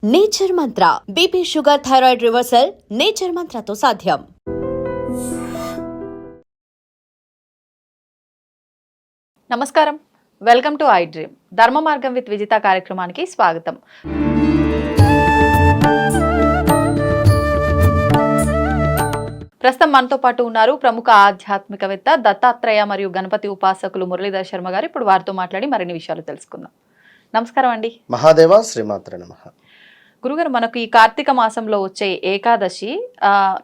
Nature Mantra BP sugar thyroid reversal Nature మంత్రతో సాధ్యం. నమస్కారం, వెల్కమ్ టు ఐ డ్రీమ్. ధర్మ మార్గం విత్ విజిత కార్యక్రమానికి స్వాగతం. ప్రస్తుతం మనతో పాటు ఉన్నారు ప్రముఖ ఆధ్యాత్మికవేత్త దత్తాత్రేయ మరియు గణపతి ఉపాసకులు మురళీధర్ శర్మ గారు. ఇప్పుడు వారితో మాట్లాడి మరిన్ని విషయాలు తెలుసుకుందాం. నమస్కారం అండి. మహాదేవ శ్రీమాత్రే నమః. గురుగారు, మనకు ఈ కార్తీక మాసంలో వచ్చే ఏకాదశి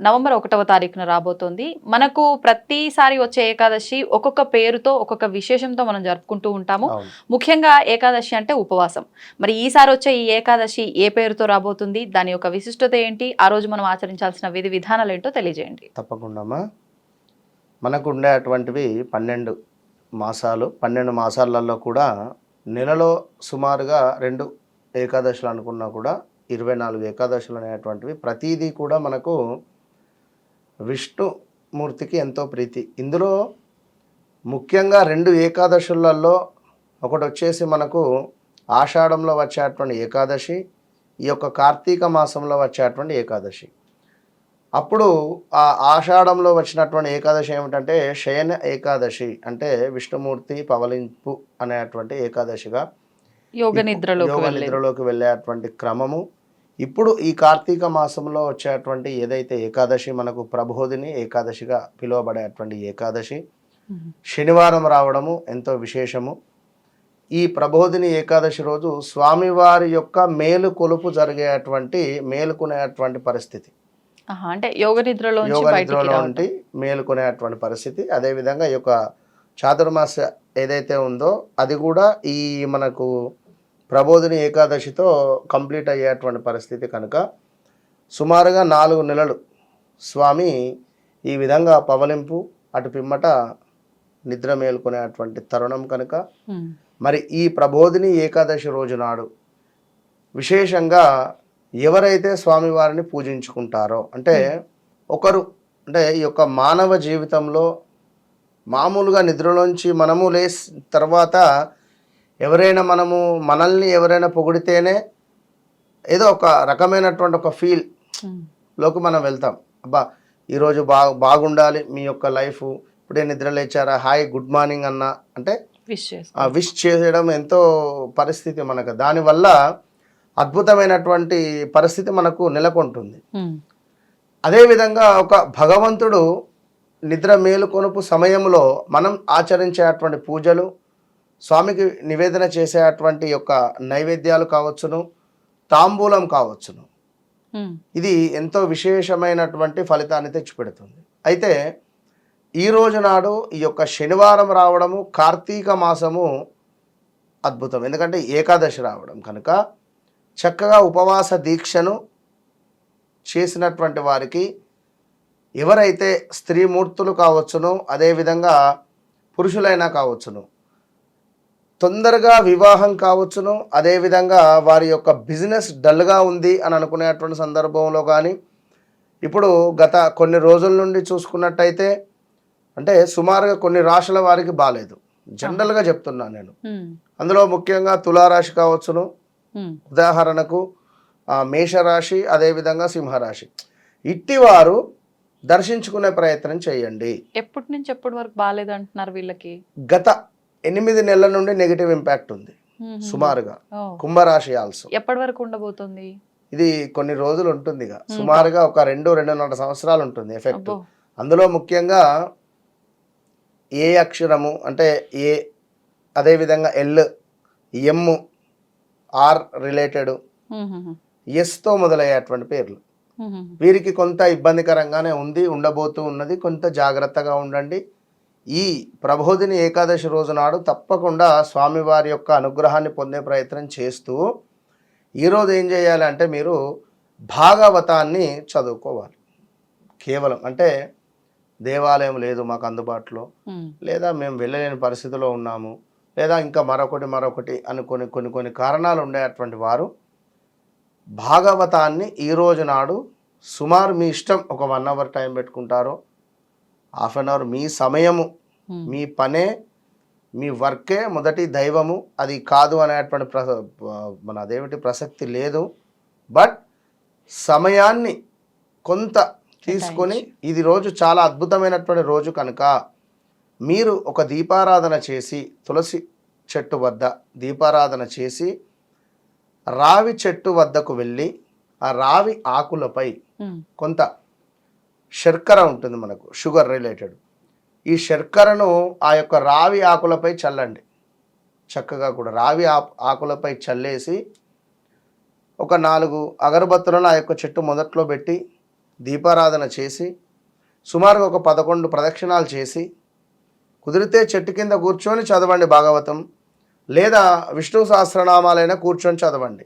నవంబర్ 1వ తారీఖున రాబోతోంది. మనకు ప్రతిసారి వచ్చే ఏకాదశి ఒక్కొక్క పేరుతో ఒక్కొక్క విశేషంతో మనం జరుపుకుంటూ ఉంటాము. ముఖ్యంగా ఏకాదశి అంటే ఉపవాసం. మరి ఈసారి వచ్చే ఈ ఏకాదశి ఏ పేరుతో రాబోతుంది, దాని యొక్క విశిష్టత ఏంటి, ఆ రోజు మనం ఆచరించాల్సిన విధి విధానాలు ఏంటో తెలియజేయండి. తప్పకుండా. మనకు ఉండేటువంటివి 12 మాసాలు. 12 మాసాలలో కూడా నెలలో సుమారుగా 2 ఏకాదశులు అనుకున్నా కూడా 24 ఏకాదశులు అనేటువంటివి ప్రతిదీ కూడా మనకు విష్ణుమూర్తికి ఎంతో ప్రీతి. ఇందులో ముఖ్యంగా 2 ఏకాదశులలో ఒకటి వచ్చేసి మనకు ఆషాఢంలో వచ్చేటువంటి ఏకాదశి, ఈ యొక్క కార్తీక మాసంలో వచ్చేటువంటి ఏకాదశి. అప్పుడు ఆ ఆషాఢంలో వచ్చినటువంటి ఏకాదశి ఏమిటంటే శయన ఏకాదశి, అంటే విష్ణుమూర్తి పవలింపు అనేటువంటి ఏకాదశిగా యోగ నిద్రలోకి వెళ్ళేటువంటి క్రమము. ఇప్పుడు ఈ కార్తీక మాసంలో వచ్చేటువంటి ఏదైతే ఏకాదశి మనకు ప్రభోధిని ఏకాదశిగా పిలువబడేటువంటి ఏకాదశి శనివారం రావడము ఎంతో విశేషము. ఈ ప్రభోధిని ఏకాదశి రోజు స్వామివారి యొక్క మేలుకొలుపు జరిగేటువంటి మేలుకునేటువంటి పరిస్థితి, అంటే యోగ నిద్రలో నుండి మేలుకునేటువంటి పరిస్థితి. అదేవిధంగా ఈ యొక్క చాతుర్మాస ఏదైతే ఉందో అది కూడా ఈ మనకు ప్రభోధిని ఏకాదశితో కంప్లీట్ అయ్యేటువంటి పరిస్థితి కనుక సుమారుగా 4 నెలలు స్వామి ఈ విధంగా పవలింపు అటు పిమ్మట నిద్ర మేలుకునేటువంటి తరుణం కనుక మరి ఈ ప్రభోధిని ఏకాదశి రోజు నాడు విశేషంగా ఎవరైతే స్వామివారిని పూజించుకుంటారో, అంటే ఒకరు అంటే ఈ యొక్క మానవ జీవితంలో మామూలుగా నిద్రలోంచి మనము లేచిన తర్వాత మనల్ని ఎవరైనా పొగిడితేనే ఏదో ఒక రకమైనటువంటి ఒక ఫీల్లోకి మనం వెళ్తాం. అబ్బా ఈరోజు బాగుండాలి మీ యొక్క లైఫ్, ఇప్పుడే నిద్ర లేచారా, హాయ్ గుడ్ మార్నింగ్ అన్న అంటే విష్ చేయడం ఎంతో పరిస్థితి మనకు. దానివల్ల అద్భుతమైనటువంటి పరిస్థితి మనకు నెలకొంటుంది. అదేవిధంగా ఒక భగవంతుడు నిద్ర మేలుకొనుపు సమయంలో మనం ఆచరించేటువంటి పూజలు, స్వామికి నివేదన చేసేటువంటి యొక్క నైవేద్యాలు కావచ్చును, తాంబూలం కావచ్చును, ఇది ఎంతో విశేషమైనటువంటి ఫలితాన్ని తెచ్చిపెడుతుంది. అయితే ఈ రోజు నాడు ఈ యొక్క శనివారం రావడము, కార్తీక మాసము అద్భుతం. ఎందుకంటే ఏకాదశి రావడం కనుక చక్కగా ఉపవాస దీక్షను చేసినటువంటి వారికి, ఎవరైతే స్త్రీమూర్తులు కావచ్చును, అదేవిధంగా పురుషులైనా కావచ్చును, తొందరగా వివాహం కావచ్చును, అదేవిధంగా వారి యొక్క బిజినెస్ డల్గా ఉంది అని అనుకునేటువంటి సందర్భంలో కానీ, ఇప్పుడు గత కొన్ని రోజుల నుండి చూసుకున్నట్టయితే అంటే సుమారుగా కొన్ని రాశుల వారికి బాగాలేదు, జనరల్గా చెప్తున్నాను నేను. అందులో ముఖ్యంగా తులారాశి కావచ్చును, ఉదాహరణకు మేషరాశి, అదేవిధంగా సింహరాశి. ఇట్టివారు దర్శించుకునే ప్రయత్నం చేయండి. ఎప్పటి నుంచి ఎప్పటి వరకు బాగాలేదు అంటున్నారు వీళ్ళకి? గత 8 నెలల నుండి నెగిటివ్ ఇంపాక్ట్ ఉంది సుమారుగా. కుంభరాశి ఆల్సో ఎప్పటి వరకు ఉండబోతుంది? ఇది కొన్ని రోజులు ఉంటుంది, ఇక సుమారుగా ఒక 2-2.5 సంవత్సరాలు ఉంటుంది ఎఫెక్ట్. అందులో ముఖ్యంగా ఏ అక్షరము అంటే ఏ, అదేవిధంగా ఎల్, ఎం, ఆర్ రిలేటెడ్, ఎస్తో మొదలయ్యేటువంటి పేర్లు వీరికి కొంత ఇబ్బందికరంగానే ఉండబోతూ ఉన్నది. కొంత జాగ్రత్తగా ఉండండి. ఈ ప్రభోధిని ఏకాదశి రోజు నాడు తప్పకుండా స్వామివారి యొక్క అనుగ్రహాన్ని పొందే ప్రయత్నం చేస్తూ ఈరోజు ఏం చేయాలి అంటే మీరు భాగవతాన్ని చదువుకోవాలి. కేవలం అంటే దేవాలయం లేదు మాకు అందుబాటులో, లేదా మేము వెళ్ళలేని పరిస్థితిలో ఉన్నాము, లేదా ఇంకా మరొకటి అనుకొని కొన్ని కారణాలు ఉండేటువంటి వారు భాగవతాన్ని ఈరోజు నాడు సుమారు మీ ఇష్టం ఒక 1 అవర్ టైం పెట్టుకుంటారో, హాఫ్ అన్ అవర్, మీ సమయము, మీ పనే, మీ వర్కే మొదటి దైవము, అది కాదు అనేటువంటి అదేమిటి ప్రసక్తి లేదు. బట్ సమయాన్ని కొంత తీసుకొని ఇది రోజు చాలా అద్భుతమైనటువంటి రోజు కనుక మీరు ఒక దీపారాధన చేసి తులసి చెట్టు వద్ద దీపారాధన చేసి రావి చెట్టు వద్దకు వెళ్ళి ఆ రావి ఆకులపై కొంత శర్కర ఉంటుంది, మనకు షుగర్ రిలేటెడ్, ఈ శర్కరను ఆ యొక్క రావి ఆకులపై చల్లండి. చక్కగా కూడా రావి ఆకులపై చల్లేసి ఒక 4 అగరబత్తులను ఆ యొక్క చెట్టు మొదట్లో పెట్టి దీపారాధన చేసి సుమారుగా ఒక 11 ప్రదక్షిణాలు చేసి కుదిరితే చెట్టు కింద కూర్చొని చదవండి భాగవతం, లేదా విష్ణు సహస్రనామాలైనా కూర్చొని చదవండి.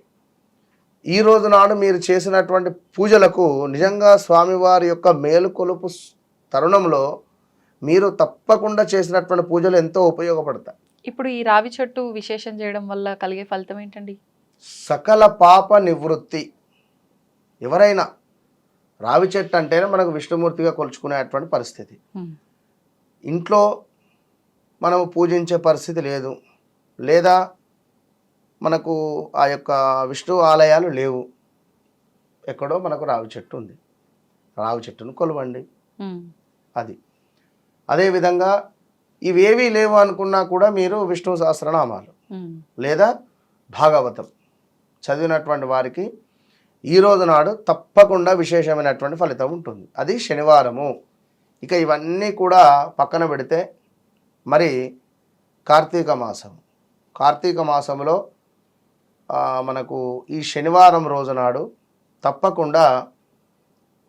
ఈ రోజు నాడు మీరు చేసినటువంటి పూజలకు నిజంగా స్వామివారి యొక్క మేలుకొలుపు తరుణంలో మీరు తప్పకుండా చేసినటువంటి పూజలు ఎంతో ఉపయోగపడతాయి. ఇప్పుడు ఈ రావి చెట్టు విశేషం చేయడం వల్ల కలిగే ఫలితం ఏంటండి? సకల పాప నివృత్తి. ఎవరైనా రావి చెట్టు అంటేనే మనకు విష్ణుమూర్తిగా కొలుచుకునేటువంటి పరిస్థితి. ఇంట్లో మనము పూజించే పరిస్థితి లేదు, లేదా మనకు ఆ యొక్క విష్ణు ఆలయాలు లేవు, ఎక్కడో మనకు రావి చెట్టు ఉంది, రావి చెట్టును కొలవండి. అది అదేవిధంగా ఇవేవీ లేవు అనుకున్నా కూడా మీరు విష్ణు సహస్రనామాలు లేదా భాగవతం చదివినటువంటి వారికి ఈ రోజు నాడు తప్పకుండా విశేషమైనటువంటి ఫలితం ఉంటుంది. అది శనివారము. ఇక ఇవన్నీ కూడా పక్కన పెడితే మరి కార్తీక మాసం, కార్తీక మాసంలో మనకు ఈ శనివారం రోజు నాడు తప్పకుండా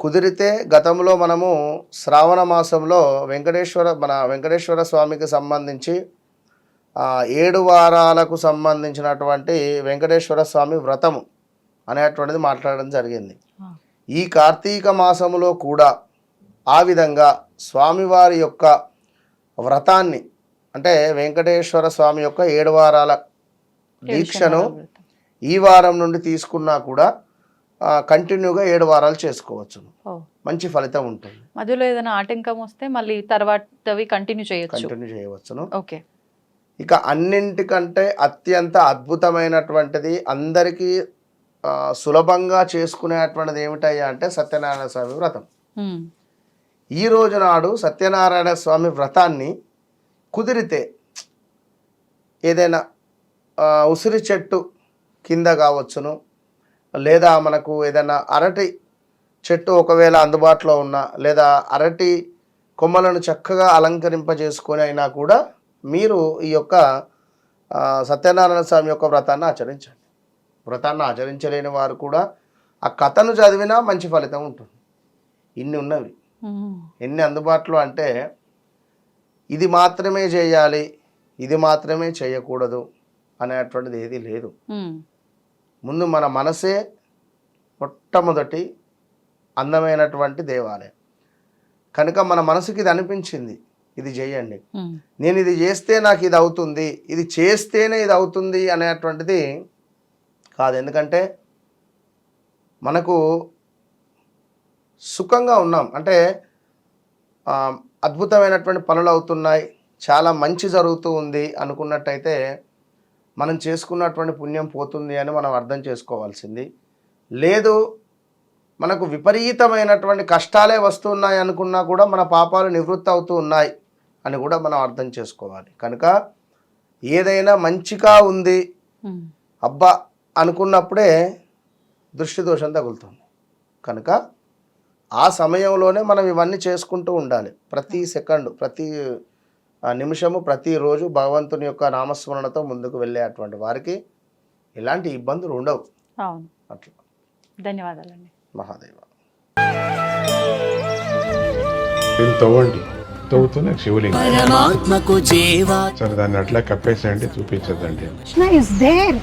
కుదిరితే, గతంలో మనము శ్రావణ మాసంలో వెంకటేశ్వర స్వామికి సంబంధించి 7 వారాలకు సంబంధించినటువంటి వెంకటేశ్వర స్వామి వ్రతము అనేటువంటిది మాట్లాడడం జరిగింది. ఈ కార్తీక మాసములో కూడా ఆ విధంగా స్వామివారి యొక్క వ్రతాన్ని, అంటే వెంకటేశ్వర స్వామి యొక్క 7 వారాల దీక్షను ఈ వారం నుండి తీసుకున్నా కూడా కంటిన్యూగా 7 వారాలు చేసుకోవచ్చు, మంచి ఫలితం ఉంటుంది. మధ్యలో ఏదైనా ఆటంకం వస్తే మళ్ళీ తర్వాతవి కంటిన్యూ చేయవచ్చును. ఓకే. ఇక అన్నింటికంటే అత్యంత అద్భుతమైనటువంటిది, అందరికీ సులభంగా చేసుకునేటువంటిది ఏమిటయ్యా అంటే సత్యనారాయణ స్వామి వ్రతం. ఈ రోజు నాడు సత్యనారాయణ స్వామి వ్రతాన్ని కుదిరితే ఏదైనా ఉసిరి చెట్టు కింద కావచ్చును, లేదా మనకు ఏదైనా అరటి చెట్టు ఒకవేళ అందుబాటులో ఉన్నా, లేదా అరటి కొమ్మలను చక్కగా అలంకరింపజేసుకొని అయినా కూడా మీరు ఈ యొక్క సత్యనారాయణ స్వామి యొక్క వ్రతాన్ని ఆచరించండి. వ్రతాన్ని ఆచరించలేని వారు కూడా ఆ కథను చదివినా మంచి ఫలితం ఉంటుంది. ఇన్ని ఉన్నవి, ఎన్ని అందుబాటులో అంటే ఇది మాత్రమే చేయాలి, ఇది మాత్రమే చేయకూడదు అనేటువంటిది ఏది లేదు. ముందు మన మనసే మొట్టమొదటి అందమైనటువంటి దేవాలయం కనుక మన మనసుకి ఇది అనిపించింది, ఇది చేయండి, నేను ఇది చేస్తే నాకు ఇది అవుతుంది, ఇది చేస్తేనే ఇది అవుతుంది అనేటువంటిది కాదు. ఎందుకంటే మనకు సుఖంగా ఉన్నాం అంటే అద్భుతమైనటువంటి పనులు అవుతున్నాయి, చాలా మంచి జరుగుతూ ఉంది అనుకున్నట్టయితే మనం చేసుకున్నటువంటి పుణ్యం పోతుంది అని మనం అర్థం చేసుకోవాల్సింది లేదు. మనకు విపరీతమైనటువంటి కష్టాలే వస్తున్నాయి అనుకున్నా కూడా మన పాపాలు నివృత్తి అవుతూ ఉన్నాయి అని కూడా మనం అర్థం చేసుకోవాలి. కనుక ఏదైనా మంచిగా ఉంది అబ్బా అనుకున్నప్పుడే దృష్టి దోషం తగులుతుంది. కనుక ఆ సమయంలోనే మనం ఇవన్నీ చేసుకుంటూ ఉండాలి. ప్రతి సెకండు, ప్రతి నిమిషము, ప్రతిరోజు భగవంతుని యొక్క నామస్మరణతో ముందుకు వెళ్ళేటువంటి వారికి ఎలాంటి ఇబ్బందులు ఉండవు. అట్లా. ధన్యవాదాలండి. మహాదేవ. తవ్వండి, తవ్వుతున్న శివలింగం సరే దాన్ని అట్లా కప్పేసేయండి, చూపించదండి. Krishna is there.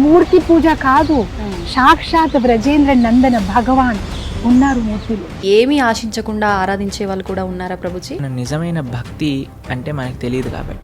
మూర్తి పూజ కాదు, సాక్షాత్ బ్రజేంద్ర నందన భగవాన్ ఉన్నారు మూర్తిలో. ఏమీ ఆశించకుండా ఆరాధించే వాళ్ళు కూడా ఉన్నారా ప్రభుజీ? నిజమైన భక్తి అంటే మనకు తెలియదు కాబట్టి